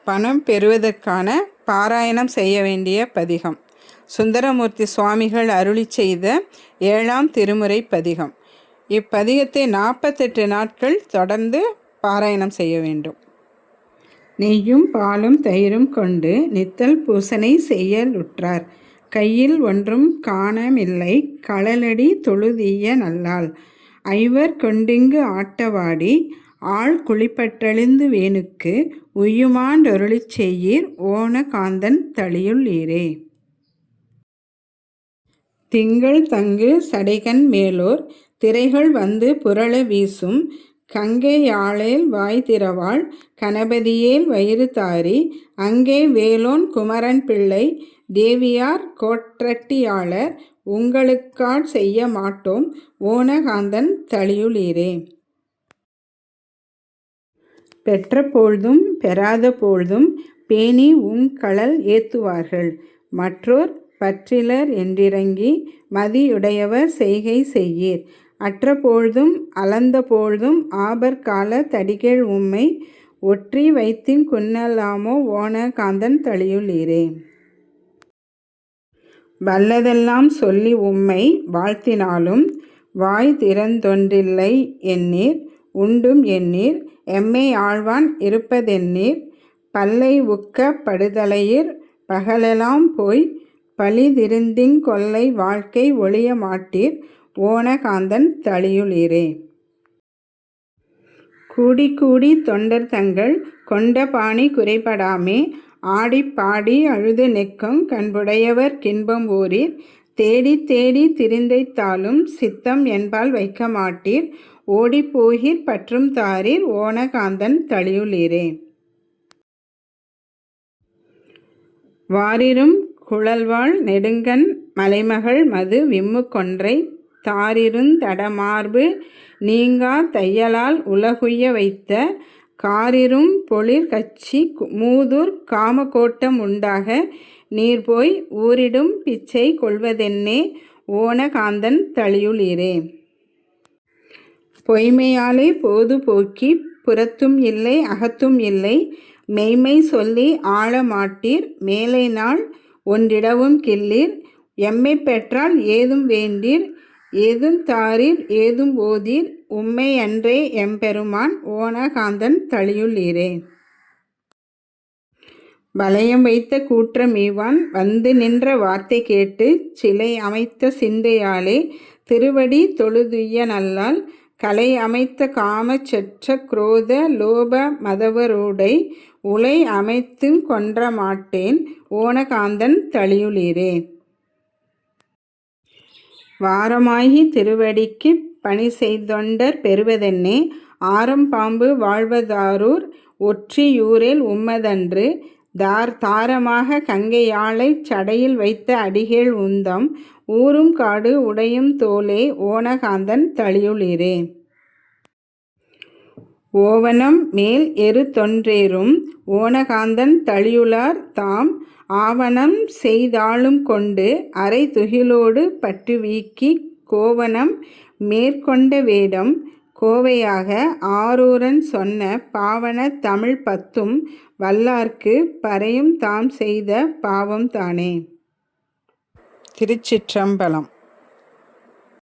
பணம் பெறுவதற்கான பாராயணம் செய்ய வேண்டிய பதிகம். சுந்தரமூர்த்தி சுவாமிகள் அருளி செய்த 7ஆம் திருமுறை பதிகம். இப்பதிகத்தை 48 நாட்கள் தொடர்ந்து பாராயணம் செய்ய வேண்டும். நெய்யும் பாலும் தயிரும் கொண்டு நித்தல் பூசனை செய்யலுற்றார். கையில் ஒன்றும் காணமில்லை களலடி தொழுதிய நல்லாள். ஐவர் கொண்டிங்கு ஆட்டவாடி ஆள் குளிப்பட்டெழுந்து வேணுக்கு உய்யுமாண்டொருளிச் செய்யீர் ஓன காந்தன் தளியுள் ஈரே. திங்கள் தங்கு சடைகண் மேலோர் திரைகள் வந்து புரள வீசும் கங்கை யாழேல் வாய் திறவாள் கணபதியேல் வயிறு தாரி அங்கே வேலோன் குமரன் பிள்ளை தேவியார் கோற்றட்டியாளர் உங்களுக்காட் செய்ய மாட்டோம் ஓன காந்தன் தளியுள் ஈரே. பெற்ற போழ்தும் பெறாத போழ்தும் பேணி கழல் ஏத்துவார்கள் மற்றோர் பற்றிலர் என்றிறங்கி மதியுடையவர் செய்கை செய்யீர். அற்ற போழ்தும் அளந்த போழ்தும் ஆபர் கால தடிகேள் உம்மை ஒற்றி வைத்தின் குன்னலாமோ ஓன காந்தன் தளியுள் ஈரே. வல்லதெல்லாம் சொல்லி உம்மை வாழ்த்தினாலும் வாய் திறந்தொன்றில்லை எண்ணீர் உண்டும் எண்ணீர் எம்மை ஆழ்வான் இருப்பதெண்ணீர். பல்லை உக்க படுதலையிற் பகலெலாம் போய் பழிதிருந்திங் கொல்லை வாழ்க்கை ஒழிய மாட்டீர் ஓன காந்தன் தளியுள் ஈரே. கூடி கூடி தொண்டர் தங்கள் கொண்ட பாணி குறைபடாமே ஆடிப் பாடி அழுது நெக்குங் கண்புடையவர் கின்பம் ஓரீர். தேடி தேடி திரிந்தைத்தாலும் சித்தம் என்பால் வைக்க மாட்டீர் ஓடிப் போகிற் பற்றும் தாரீர் ஓன காந்தன் தளியுள் ஈரே. வாரிரும் குழல்வாள் நெடுங்கண் மலைமகள் மது விம்மு கொன்றை தாரிருந் தடமார்பு நீங்கா தையலால் உலகுய்ய வைத்த காரிரும் பொழிற் கச்சி மூதூர் காமகோட்டம் உண்டாக நீர்போய் ஊரிடும் பிச்சை கொள்வதென்னே ஓன காந்தன் தளியுள் ஈரே. பொய்மையாலே போது போக்கிப் புறத்தும் இல்லை அகத்தும் இல்லை மெய்மை சொல்லி ஆள மாட்டீர் மேலை நாள் ஒன்றிடவும் கில்லீர். எம்மை பெற்றால் ஏதும் வேண்டீர் ஏதும் தாரீர் ஏதும் ஓதீர் உம்மை அன்றே எம்பெருமான் ஓன காந்தன் தளியுள் ஈரே. வலயம் வைத்த கூற்ற மீவான் வந்து நின்ற வார்த்தை கேட்டு சிலை அமைத்த சிந்தையாலே திருவடி தொழுதுய்ய நல்லால் கலை அமைத்த காமச் செற்ற குரோத லோப மதவரோடை உலை அமைத்துங் கொன்ற மாட்டேன் ஓன காந்தன் தளியுள் ஈரே. வாரமாகி திருவடிக்குப் பணி செய்தொண்டர் பெறுவதென்னே ஆரம் பாம்பு வாழ்வதாரூர் ஒற்றி யூரேல் உம்மதன்று தாரமாக கங்கை யாழைச் சடையில் வைத்த அடிகேள் உந்தம் ஊரும் காடு உடையும் தோலே ஓன காந்தன் தளியுள் ஈரே. ஓவனம் மேல் எரு தொன்றேறும் ஓன காந்தன் தளியுளார் தாம் ஆவணம் செய்தாளும் கொண்டு அரை துகிலோடு பட்டு வீக்கிக் கோவணம் மேற்கொண்ட வேடம் கோவையாக ஆரூரன் சொன்ன பாவன தமிழ் பத்தும் வல்லார்க்கு பறையும் தாம் செய்த பாவம் தானே. திருச்சிற்றம்பலம்.